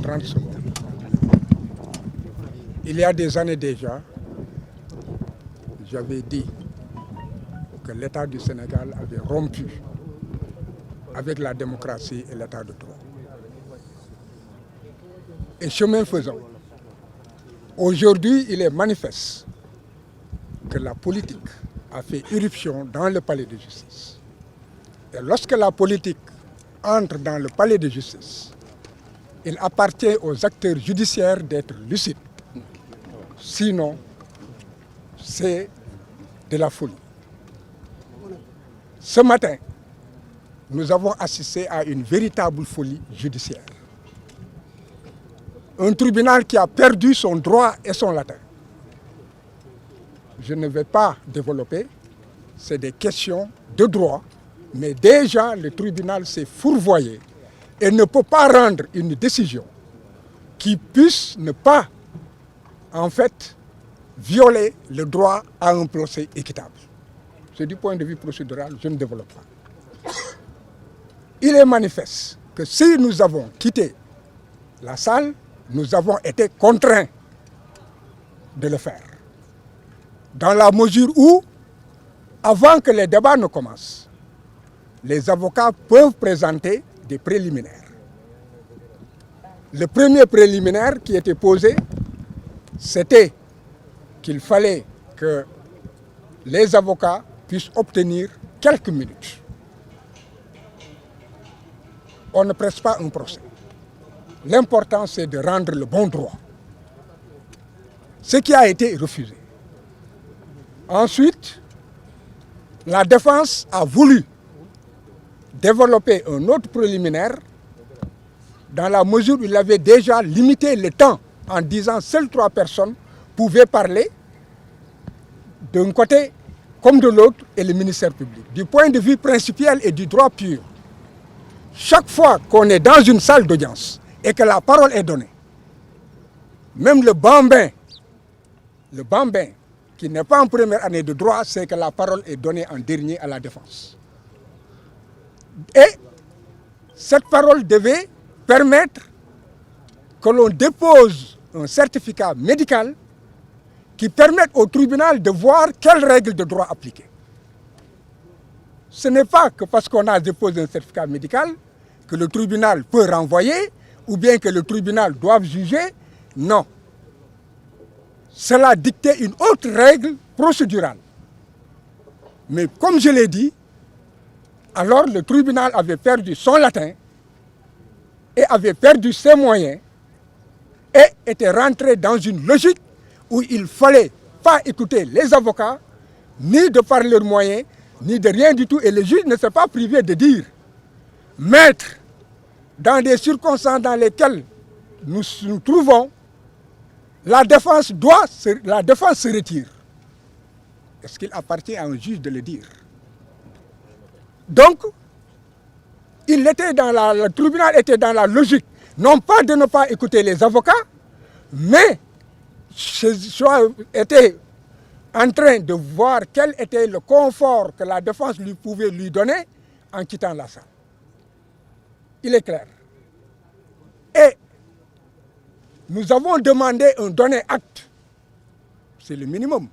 30 secondes. Il y a des années déjà, j'avais dit que l'État du Sénégal avait rompu avec la démocratie et l'État de droit. Et chemin faisant, aujourd'hui, il est manifeste que la politique a fait irruption dans le palais de justice. Et lorsque la politique entre dans le palais de justice, il appartient aux acteurs judiciaires d'être lucides. Sinon, c'est de la folie. Ce matin, nous avons assisté à une véritable folie judiciaire. Un tribunal qui a perdu son droit et son latin. Je ne vais pas développer, c'est des questions de droit, mais déjà le tribunal s'est fourvoyé et ne peut pas rendre une décision qui puisse ne pas, en fait, violer le droit à un procès équitable. C'est du point de vue procédural, je ne développe pas. Il est manifeste que si nous avons quitté la salle, nous avons été contraints de le faire. Dans la mesure où, avant que les débats ne commencent, les avocats peuvent présenter des préliminaires. Le premier préliminaire qui était posé, c'était qu'il fallait que les avocats puissent obtenir quelques minutes. On ne presse pas un procès. L'important, c'est de rendre le bon droit. Ce qui a été refusé. Ensuite, la défense a voulu développer un autre préliminaire dans la mesure où il avait déjà limité le temps en disant seules 3 personnes pouvaient parler d'un côté comme de l'autre et le ministère public. Du point de vue principiel et du droit pur, chaque fois qu'on est dans une salle d'audience et que la parole est donnée, même le bambin qui n'est pas en première année de droit, c'est que la parole est donnée en dernier à la défense. Et cette parole devait permettre que l'on dépose un certificat médical qui permette au tribunal de voir quelles règles de droit appliquer. Ce n'est pas que parce qu'on a déposé un certificat médical que le tribunal peut renvoyer ou bien que le tribunal doit juger. Non. Cela dictait une autre règle procédurale. Mais comme je l'ai dit, alors le tribunal avait perdu son latin et avait perdu ses moyens et était rentré dans une logique où il ne fallait pas écouter les avocats, ni de par leurs moyens, ni de rien du tout. Et le juge ne s'est pas privé de dire, maître, dans des circonstances dans lesquelles nous nous trouvons, la défense se retire. Est-ce qu'il appartient à un juge de le dire? Donc, le tribunal était dans la logique, non pas de ne pas écouter les avocats, mais était en train de voir quel était le confort que la défense pouvait lui donner en quittant la salle. Il est clair. Et nous avons demandé un donné acte. C'est le minimum.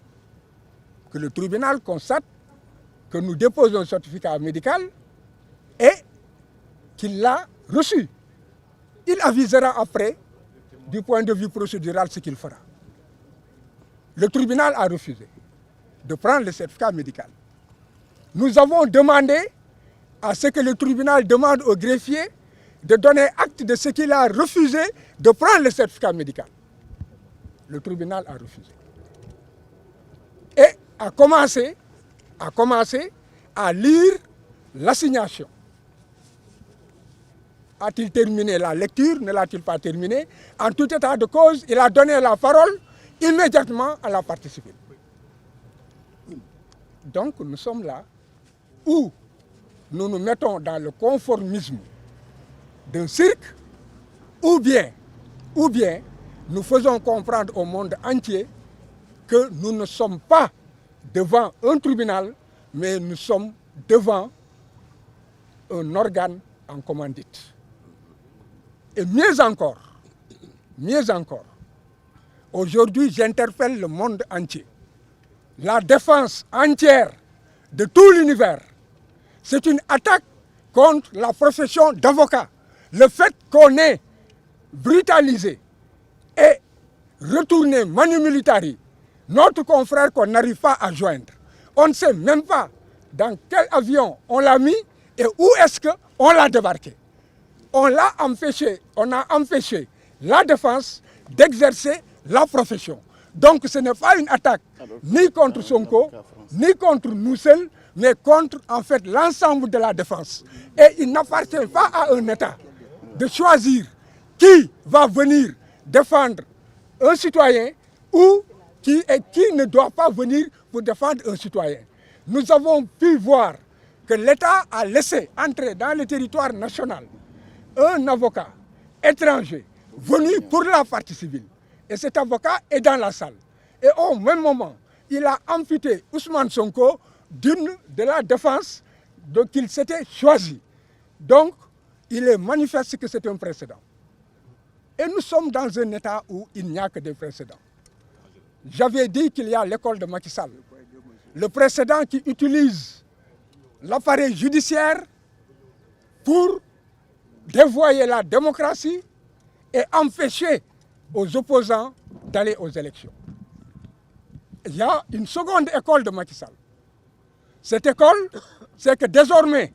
Que le tribunal constate que nous déposons un certificat médical et qu'il l'a reçu. Il avisera après, du point de vue procédural, ce qu'il fera. Le tribunal a refusé de prendre le certificat médical. Nous avons demandé à ce que le tribunal demande au greffier de donner acte de ce qu'il a refusé de prendre le certificat médical. Le tribunal a refusé. Et a commencé à lire l'assignation. A-t-il terminé la lecture? Ne l'a-t-il pas terminé? En tout état de cause, il a donné la parole immédiatement à la partie civile. Donc nous sommes là où nous nous mettons dans le conformisme d'un cirque, ou bien nous faisons comprendre au monde entier que nous ne sommes pas devant un tribunal, mais nous sommes devant un organe en commandite. Et mieux encore, Mieux encore, aujourd'hui, j'interpelle le monde entier. La défense entière de tout l'univers, c'est une attaque contre la profession d'avocat. Le fait qu'on ait brutalisé et retourné Manu Militari, notre confrère qu'on n'arrive pas à joindre. On ne sait même pas dans quel avion on l'a mis et où est-ce qu'on l'a débarqué. On a empêché la défense d'exercer la profession. Donc ce n'est pas une attaque ni contre Sonko, ni contre nous seuls, mais contre en fait l'ensemble de la défense. Et il n'appartient pas à un État de choisir qui va venir défendre un citoyen ou qui ne doit pas venir pour défendre un citoyen. Nous avons pu voir que l'État a laissé entrer dans le territoire national un avocat étranger venu pour la partie civile. Et cet avocat est dans la salle. Et au même moment, il a amputé Ousmane Sonko de la défense qu'il s'était choisi. Donc, il est manifeste que c'est un précédent. Et nous sommes dans un État où il n'y a que des précédents. J'avais dit qu'il y a l'école de Macky Sall. Le précédent qui utilise l'appareil judiciaire pour dévoyer la démocratie et empêcher aux opposants d'aller aux élections. Il y a une seconde école de Macky Sall. Cette école, c'est que désormais,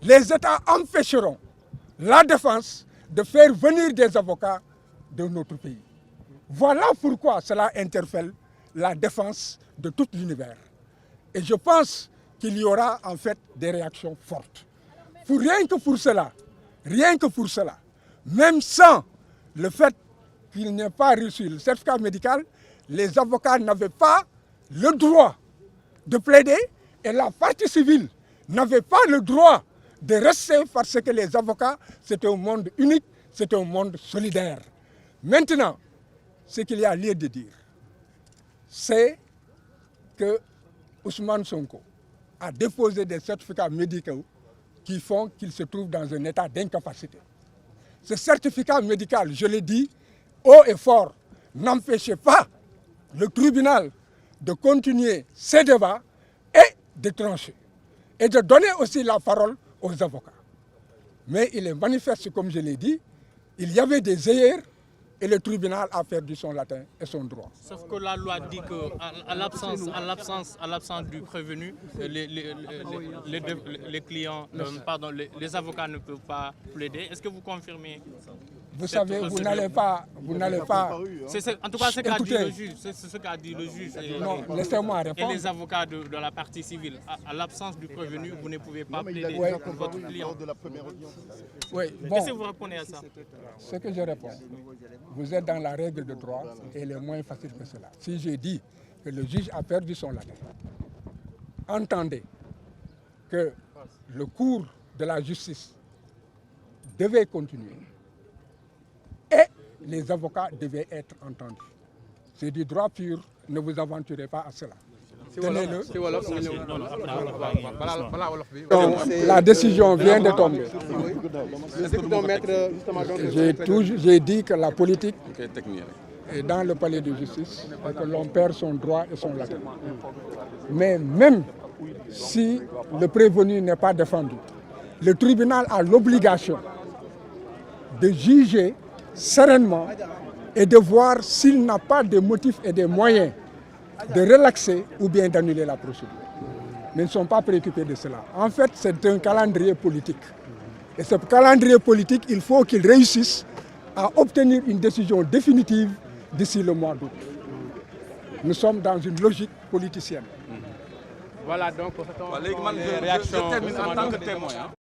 les États empêcheront la défense de faire venir des avocats de notre pays. Voilà pourquoi cela interpelle la défense de tout l'univers. Et je pense qu'il y aura en fait des réactions fortes. Rien que pour cela, même sans le fait qu'il n'ait pas reçu le certificat médical, les avocats n'avaient pas le droit de plaider et la partie civile n'avait pas le droit de rester parce que les avocats, c'est un monde unique, c'est un monde solidaire. Maintenant, ce qu'il y a lieu de dire, c'est que Ousmane Sonko a déposé des certificats médicaux qui font qu'il se trouve dans un état d'incapacité. Ce certificat médical, je l'ai dit, haut et fort, n'empêchait pas le tribunal de continuer ses débats et de trancher. Et de donner aussi la parole aux avocats. Mais il est manifeste, comme je l'ai dit, il y avait des erreurs et le tribunal a perdu son latin et son droit. Sauf que la loi dit qu'à l'absence du prévenu, les clients, les avocats ne peuvent pas plaider. Est-ce que vous confirmez? Vous savez, vous n'allez pas. En tout cas, c'est ce qu'a dit le juge. C'est ce qu'a dit le juge. Non, laissez-moi répondre. Et les avocats de la partie civile, à l'absence du prévenu, vous ne pouvez pas plaider votre client. Oui, bon. Qu'est-ce que vous répondez à ça? Ce que je réponds, vous êtes dans la règle de droit et il est moins facile que cela. Si j'ai dit que le juge a perdu son latin, entendez que le cours de la justice devait continuer et les avocats devaient être entendus. C'est du droit pur, ne vous aventurez pas à cela. Tenez-le. La décision vient de tomber. J'ai dit que la politique est dans le palais de justice et que l'on perd son droit et son latin. Mais même si le prévenu n'est pas défendu, le tribunal a l'obligation de juger sereinement et de voir s'il n'a pas de motifs et des moyens de relaxer ou bien d'annuler la procédure. Mais ils ne sont pas préoccupés de cela. En fait, c'est un calendrier politique. Et ce calendrier politique, il faut qu'il réussisse à obtenir une décision définitive d'ici le mois d'août. Nous sommes dans une logique politicienne. Voilà donc je termine en tant que témoin.